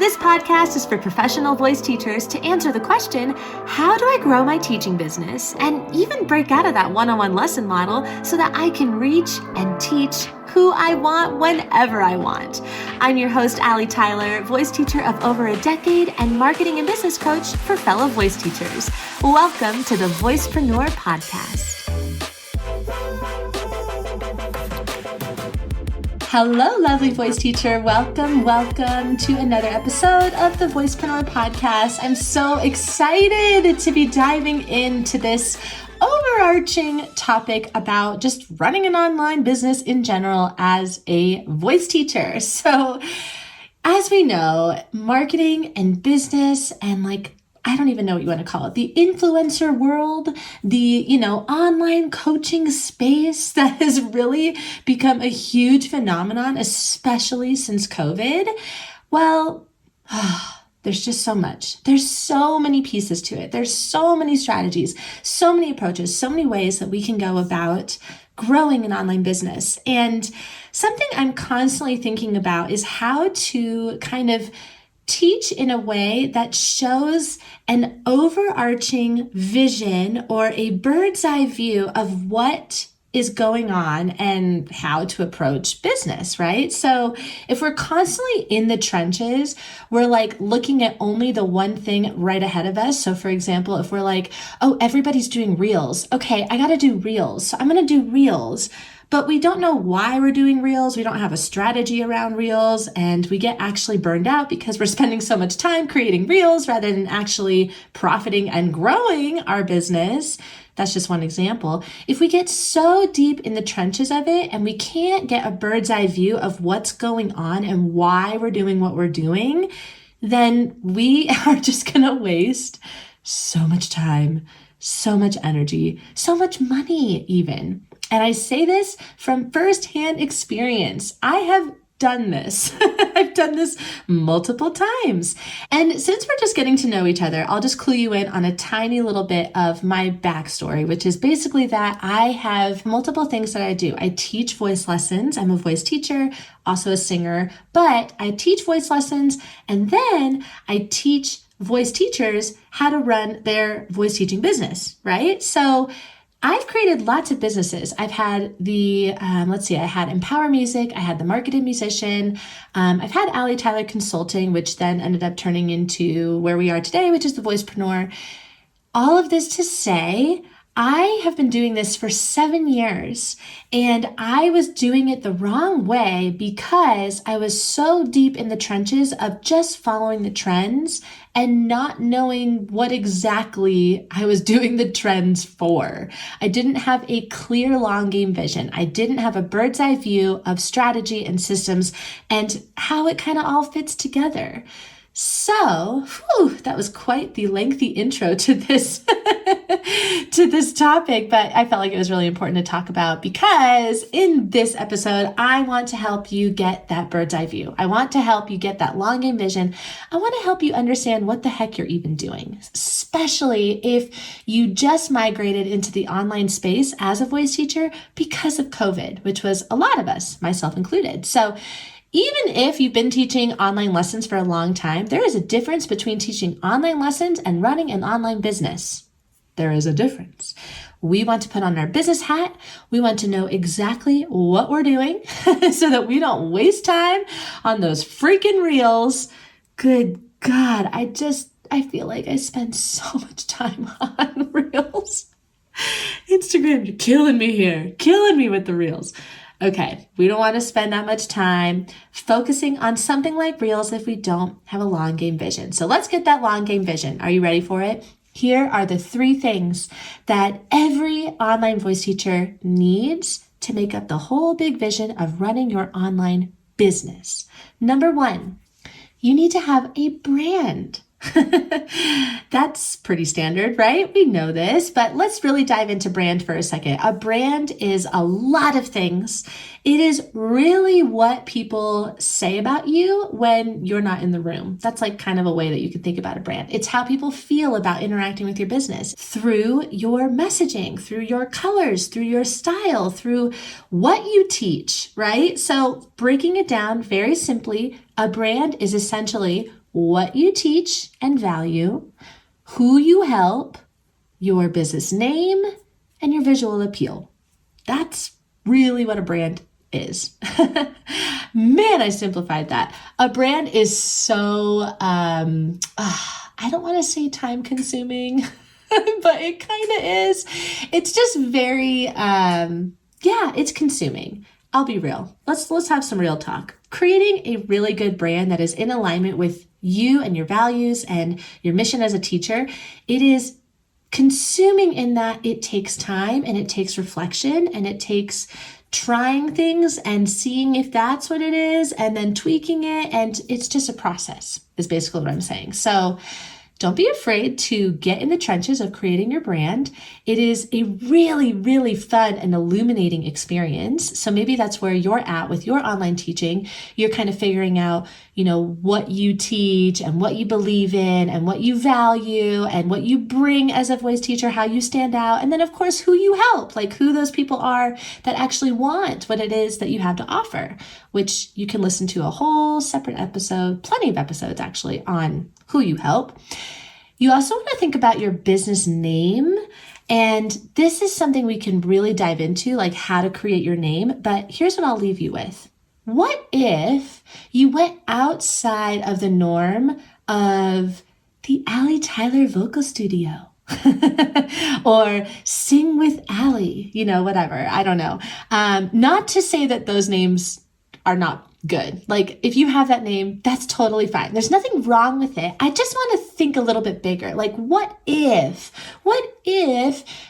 This podcast is for professional voice teachers to answer the question, how do I grow my teaching business and even break out of that one-on-one lesson model so that I can reach and teach who I want whenever I want. I'm your host, Allie Tyler, voice teacher of over a decade and marketing and business coach for fellow voice teachers. Welcome to the Voicepreneur Podcast. Hello, lovely voice teacher. Welcome to another episode of the Voicepreneur Podcast. I'm so excited to be diving into this overarching topic about just running an online business in general as a voice teacher. So, as we know, marketing and business and I don't even know what you want to call it, the influencer world, the, online coaching space that has really become a huge phenomenon, especially since COVID. Well, there's just so much. There's so many pieces to it. There's so many strategies, so many approaches, so many ways that we can go about growing an online business. And something I'm constantly thinking about is how to kind of teach in a way that shows an overarching vision or a bird's eye view of what is going on and how to approach business, right? So if we're constantly in the trenches, we're looking at only the one thing right ahead of us. So for example, if we're oh, everybody's doing reels. Okay, I got to do reels. So I'm going to do reels. But we don't know why we're doing reels. We don't have a strategy around reels, and we get actually burned out because we're spending so much time creating reels rather than actually profiting and growing our business. That's just one example. If we get so deep in the trenches of it and we can't get a bird's eye view of what's going on and why we're doing what we're doing, then we are just going to waste so much time, so much energy, so much money even. And I say this from firsthand experience. I have done this. I've done this multiple times. And since we're just getting to know each other, I'll just clue you in on a tiny little bit of my backstory, which is basically that I have multiple things that I do. I teach voice lessons. I'm a voice teacher, also a singer, but I teach voice lessons and then I teach voice teachers how to run their voice teaching business, right? So I've created lots of businesses. I've had I had Empower Music, I had the Marketed Musician, I've had Allie Tyler Consulting, which then ended up turning into where we are today, which is the Voicepreneur. All of this to say, I have been doing this for 7 years, and I was doing it the wrong way because I was so deep in the trenches of just following the trends and not knowing what exactly I was doing the trends for. I didn't have a clear long game vision. I didn't have a bird's eye view of strategy and systems and how it kind of all fits together. So, that was quite the lengthy intro to this to this topic, but I felt like it was really important to talk about because in this episode, I want to help you get that bird's eye view. I want to help you get that long game vision. I want to help you understand what the heck you're even doing, especially if you just migrated into the online space as a voice teacher because of COVID, which was a lot of us, myself included. So even if you've been teaching online lessons for a long time, there is a difference between teaching online lessons and running an online business. There is a difference. We want to put on our business hat. We want to know exactly what we're doing so that we don't waste time on those freaking reels. Good God, I feel like I spend so much time on reels. Instagram, you're killing me here, killing me with the reels. Okay, we don't want to spend that much time focusing on something like reels if we don't have a long game vision. So let's get that long game vision. Are you ready for it? Here are the 3 things that every online voice teacher needs to make up the whole big vision of running your online business. Number 1, you need to have a brand. That's pretty standard, right? We know this, but let's really dive into brand for a second. A brand is a lot of things. It is really what people say about you when you're not in the room. That's kind of a way that you can think about a brand. It's how people feel about interacting with your business through your messaging, through your colors, through your style, through what you teach, right? So breaking it down very simply, a brand is essentially what you teach and value, who you help, your business name, and your visual appeal. That's really what a brand is. Man, I simplified that. A brand is so, I don't want to say time consuming, but it kind of is. It's just very, it's consuming. I'll be real. Let's have some real talk. Creating a really good brand that is in alignment with you and your values and your mission as a teacher, it is consuming in that it takes time and it takes reflection and it takes trying things and seeing if that's what it is and then tweaking it. And it's just a process is basically what I'm saying. So don't be afraid to get in the trenches of creating your brand. It is a really, really fun and illuminating experience. So maybe that's where you're at with your online teaching. You're kind of figuring out, what you teach and what you believe in and what you value and what you bring as a voice teacher, how you stand out. And then of course, who you help, like who those people are that actually want what it is that you have to offer, which you can listen to a whole separate episode, plenty of episodes actually on who you help. You also want to think about your business name. And this is something we can really dive into, like how to create your name. But here's what I'll leave you with. What if you went outside of the norm of the Allie Tyler vocal studio? Or sing with Allie, whatever. I don't know. Not to say that those names are not good. Like if you have that name, that's totally fine. There's nothing wrong with it. I just want to think a little bit bigger. Like what if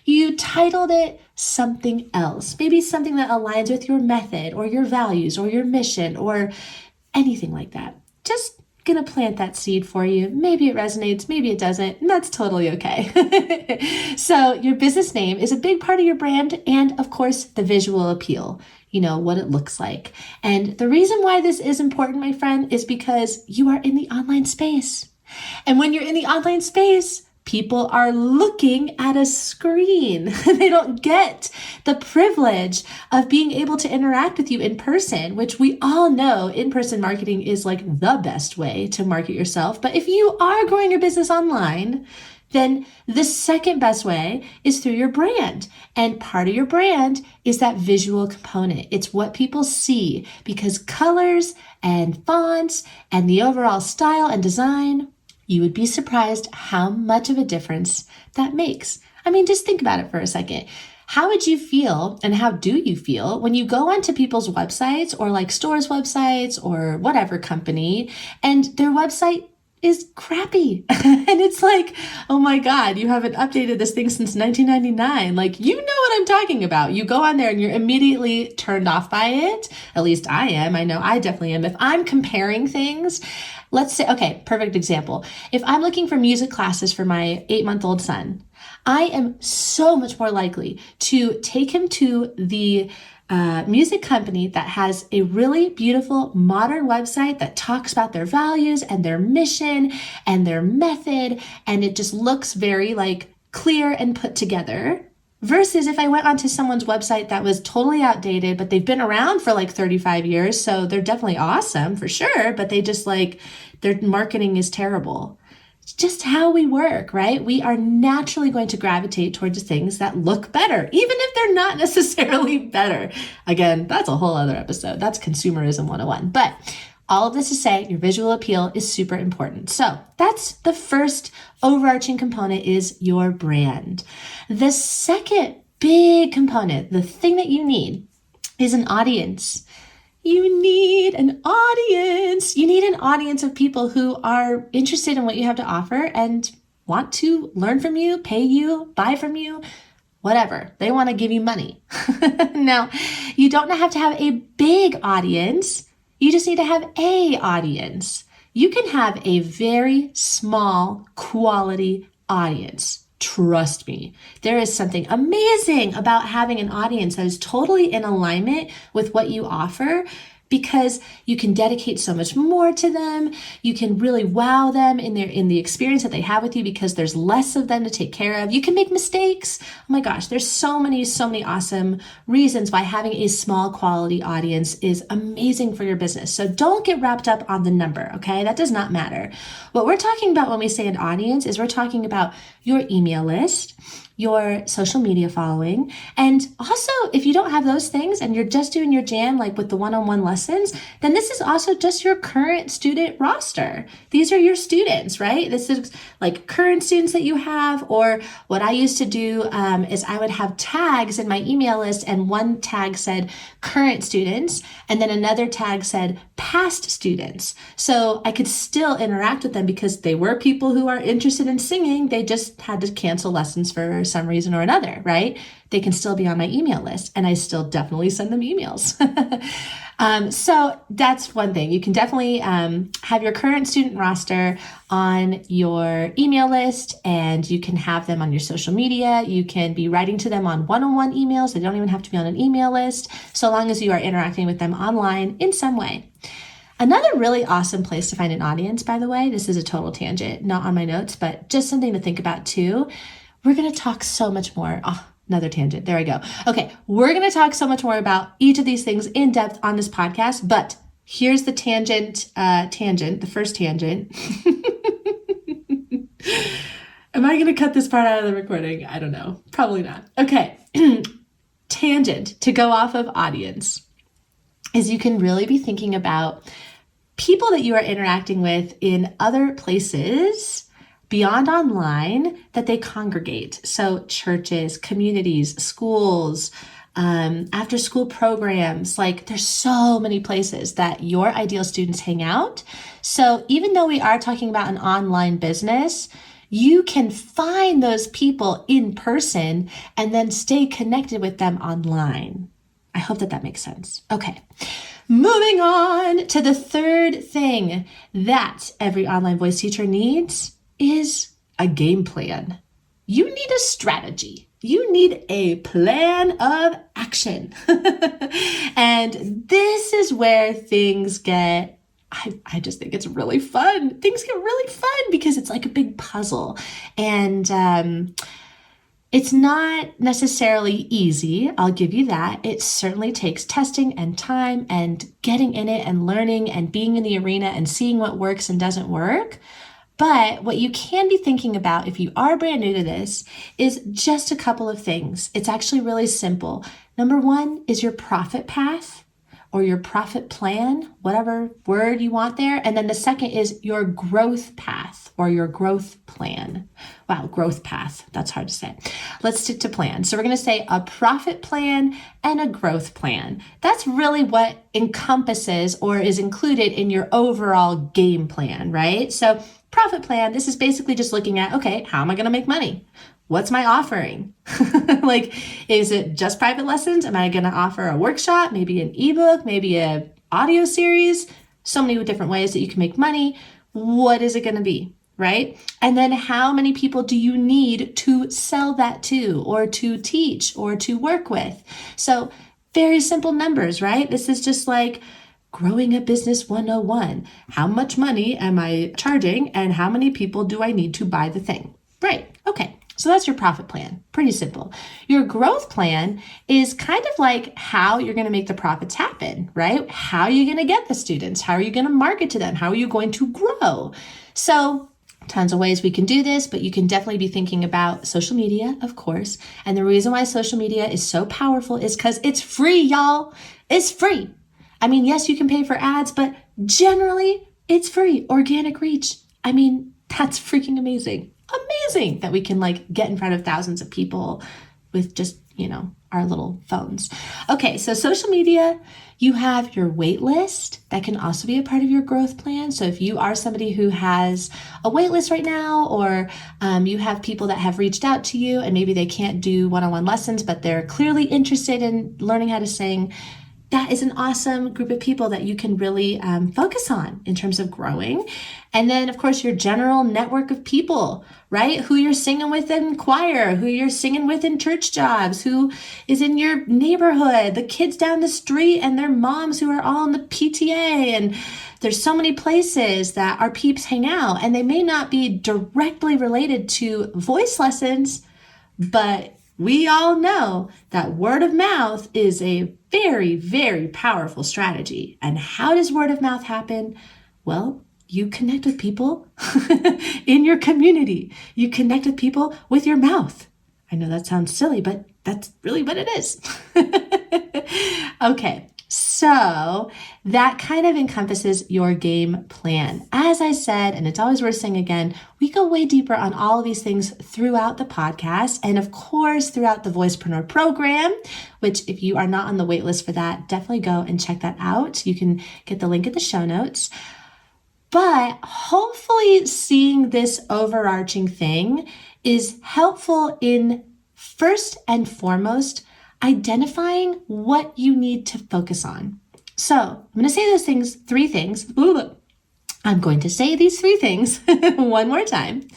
you titled it something else? Maybe something that aligns with your method or your values or your mission or anything like that. Just gonna plant that seed for you. Maybe it resonates, maybe it doesn't, and that's totally okay. So your business name is a big part of your brand and of course the visual appeal. What it looks like. And the reason why this is important, my friend, is because you are in the online space. And when you're in the online space, people are looking at a screen. They don't get the privilege of being able to interact with you in person, which we all know in-person marketing is like the best way to market yourself. But if you are growing your business online, then the second best way is through your brand. And part of your brand is that visual component. It's what people see because colors and fonts and the overall style and design, you would be surprised how much of a difference that makes. I mean, just think about it for a second. How would you feel and how do you feel when you go onto people's websites or like stores' websites or whatever company and their website is crappy. And it's like, oh my God, you haven't updated this thing since 1999. Like, you know what I'm talking about. You go on there and you're immediately turned off by it. At least I am. I know I definitely am. If I'm comparing things, let's say, okay, perfect example. If I'm looking for music classes for my 8-month-old son, I am so much more likely to take him to the music company that has a really beautiful modern website that talks about their values and their mission and their method. And it just looks very like clear and put together versus if I went onto someone's website that was totally outdated, but they've been around for like 35 years. So they're definitely awesome for sure, but they just like their marketing is terrible. It's just how we work, right? We are naturally going to gravitate towards things that look better, even if they're not necessarily better. Again, that's a whole other episode. That's consumerism 101. But all of this to say, your visual appeal is super important. So that's the first overarching component is your brand. The second big component, the thing that you need is an audience. You need an audience. You need an audience of people who are interested in what you have to offer and want to learn from you, pay you, buy from you, whatever. They want to give you money. Now, you don't have to have a big audience. You just need to have an audience. You can have a very small quality audience. Trust me, there is something amazing about having an audience that is totally in alignment with what you offer because you can dedicate so much more to them. You can really wow them in the experience that they have with you because there's less of them to take care of. You can make mistakes. Oh my gosh, there's so many awesome reasons why having a small quality audience is amazing for your business. So don't get wrapped up on the number, okay? That does not matter. What we're talking about when we say an audience is we're talking about your email list, your social media following. And also, if you don't have those things and you're just doing your jam, like with the one-on-one lessons, then this is also just your current student roster. These are your students, right? This is like current students that you have, or what I used to do is I would have tags in my email list, and one tag said current students, and then another tag said past students. So I could still interact with them because they were people who are interested in singing. They just had to cancel lessons for some reason or another, right? They can still be on my email list, and I still definitely send them emails. So that's one thing. You can definitely have your current student roster on your email list, and you can have them on your social media. You can be writing to them on one-on-one emails. They don't even have to be on an email list, so long as you are interacting with them online in some way. Another really awesome place to find an audience, by the way, this is a total tangent, not on my notes, but just something to think about too. We're going to talk so much more. Oh, another tangent. There I go. Okay. We're going to talk so much more about each of these things in depth on this podcast, but here's the the first tangent. Am I going to cut this part out of the recording? I don't know. Probably not. Okay. Tangent to go off of audience is you can really be thinking about people that you are interacting with in other places beyond online that they congregate. So churches, communities, schools, after school programs, like there's so many places that your ideal students hang out. So even though we are talking about an online business, you can find those people in person and then stay connected with them online. I hope that makes sense. Okay. Moving on to the third thing that every online voice teacher needs is a game plan. You need a strategy. You need a plan of action. And this is where things get, I just think it's really fun. Things get really fun because it's like a big puzzle. And it's not necessarily easy, I'll give you that. It certainly takes testing and time and getting in it and learning and being in the arena and seeing what works and doesn't work. But what you can be thinking about if you are brand new to this is just a couple of things. It's actually really simple. Number one is your profit path or your profit plan, whatever word you want there. And then the second is your growth path or your growth plan. Wow, growth path. That's hard to say. Let's stick to plan. So we're going to say a profit plan and a growth plan. That's really what encompasses or is included in your overall game plan, right? So profit plan, this is basically just looking at, okay, how am I going to make money? What's my offering? Like, is it just private lessons? Am I going to offer a workshop, maybe an ebook, maybe an audio series? So many different ways that you can make money. What is it going to be, right? And then how many people do you need to sell that to or to teach or to work with? So very simple numbers, right? This is just like growing a business 101. How much money am I charging and how many people do I need to buy the thing? Right. Okay. So that's your profit plan. Pretty simple. Your growth plan is kind of like how you're going to make the profits happen, right? How are you going to get the students? How are you going to market to them? How are you going to grow? So tons of ways we can do this, but you can definitely be thinking about social media, of course. And the reason why social media is so powerful is because it's free, y'all. It's free. I mean, yes, you can pay for ads, but generally it's free. Organic reach. I mean, that's freaking amazing. Amazing that we can like get in front of thousands of people with just, our little phones. Okay, so social media, you have your wait list. That can also be a part of your growth plan. So if you are somebody who has a wait list right now, or you have people that have reached out to you and maybe they can't do one-on-one lessons, but they're clearly interested in learning how to sing, that is an awesome group of people that you can really focus on in terms of growing. And then, of course, your general network of people, right? Who you're singing with in choir, who you're singing with in church jobs, who is in your neighborhood, the kids down the street and their moms who are all in the PTA. And there's so many places that our peeps hang out, and they may not be directly related to voice lessons, but we all know that word of mouth is a very, very powerful strategy. And how does word of mouth happen? Well, you connect with people in your community. You connect with people with your mouth. I know that sounds silly, but that's really what it is. Okay, so that kind of encompasses your game plan. As I said, and it's always worth saying again, we go way deeper on all of these things throughout the podcast, and of course throughout the Voicepreneur program, which if you are not on the wait list for that, definitely go and check that out. You can get the link in the show notes. But hopefully seeing this overarching thing is helpful in first and foremost identifying what you need to focus on. So I'm going to say those things, three things. I'm going to say these three things one more time.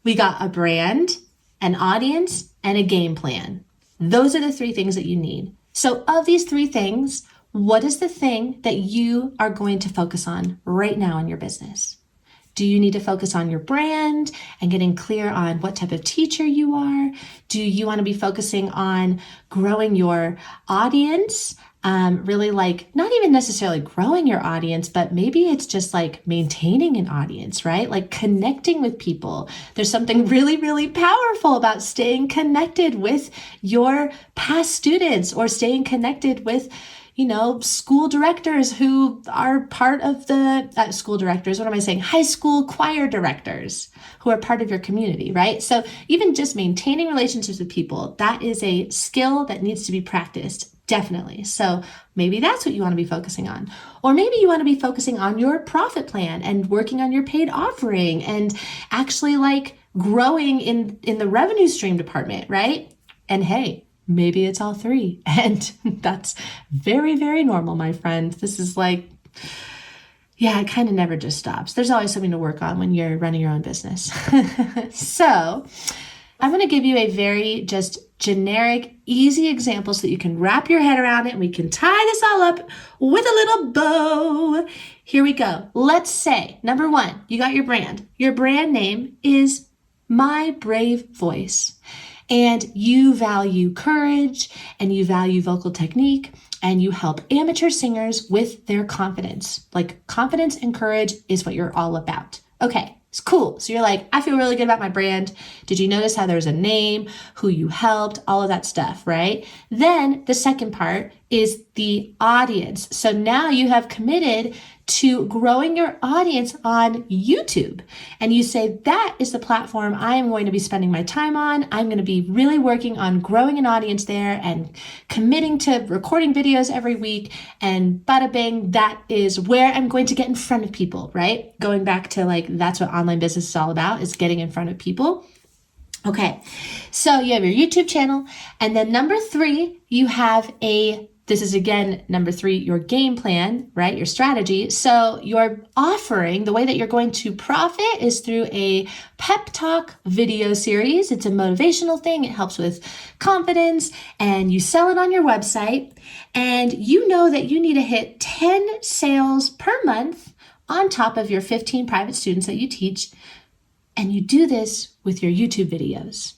We got a brand, an audience, and a game plan. Those are the three things that you need. So of these three things, what is the thing that you are going to focus on right now in your business? Do you need to focus on your brand and getting clear on what type of teacher you are? Do you want to be focusing on growing your audience? Really like not even necessarily growing your audience, but maybe it's just like maintaining an audience, right? Like connecting with people. There's something really, really powerful about staying connected with your past students or staying connected with school directors who are part of the high school choir directors who are part of your community, right? So even just maintaining relationships with people, that is a skill that needs to be practiced, definitely. So maybe that's what you want to be focusing on. Or maybe you want to be focusing on your profit plan and working on your paid offering and actually like growing in the revenue stream department, right? And hey, maybe it's all three. And that's very, very normal, my friend. This is like, it kind of never just stops. There's always something to work on when you're running your own business. So I'm going to give you a very just generic, easy example so that you can wrap your head around it and we can tie this all up with a little bow. Here we go. Let's say, number one, you got your brand. Your brand name is My Brave Voice. And you value courage and you value vocal technique and you help amateur singers with their confidence. Like confidence and courage is what you're all about. Okay, it's cool. So you're like, I feel really good about my brand. Did you notice how there's a name, who you helped, all of that stuff, right? Then the second part is the audience. So now you have committed to growing your audience on YouTube. And you say, that is the platform I am going to be spending my time on. I'm going to be really working on growing an audience there and committing to recording videos every week. And bada bing, that is where I'm going to get in front of people, right? Going back to like, that's what online business is all about, is getting in front of people. Okay, so you have your YouTube channel. And then number three, you have this is again, number three, your game plan, right? Your strategy. So your offering, the way that you're going to profit is through a pep talk video series. It's a motivational thing. It helps with confidence and you sell it on your website and you know that you need to hit 10 sales per month on top of your 15 private students that you teach. And you do this with your YouTube videos.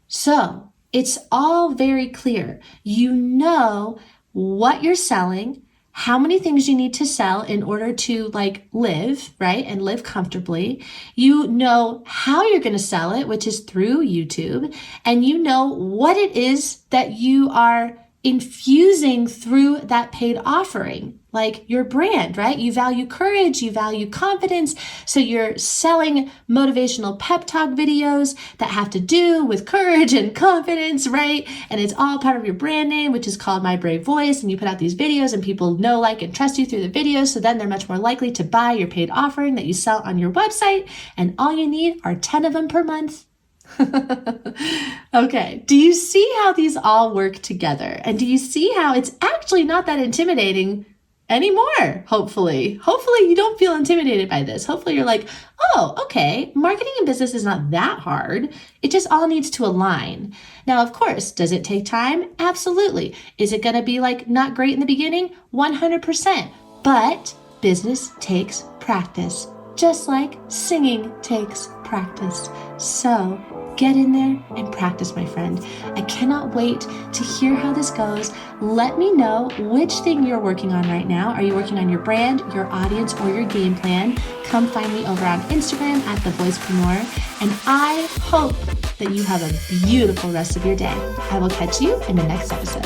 So it's all very clear. You know what you're selling, how many things you need to sell in order to like live, right? And live comfortably. You know how you're going to sell it, which is through YouTube. And you know what it is that you are infusing through that paid offering, like your brand, right? You value courage, you value confidence. So you're selling motivational pep talk videos that have to do with courage and confidence, right? And it's all part of your brand name, which is called My Brave Voice. And you put out these videos and people know, like, and trust you through the videos. So then they're much more likely to buy your paid offering that you sell on your website. And all you need are 10 of them per month. Okay, do you see how these all work together? And do you see how it's actually not that intimidating anymore? Hopefully you don't feel intimidated by this. Hopefully you're like, oh, okay, marketing and business is not that hard. It just all needs to align. Now, of course, does it take time? Absolutely. Is it going to be like not great in the beginning? 100%. But business takes practice, just like singing takes practice. So get in there and practice, my friend. I cannot wait to hear how this goes. Let me know which thing you're working on right now. Are you working on your brand, your audience, or your game plan? Come find me over on Instagram at The Voicepreneur. And I hope that you have a beautiful rest of your day. I will catch you in the next episode.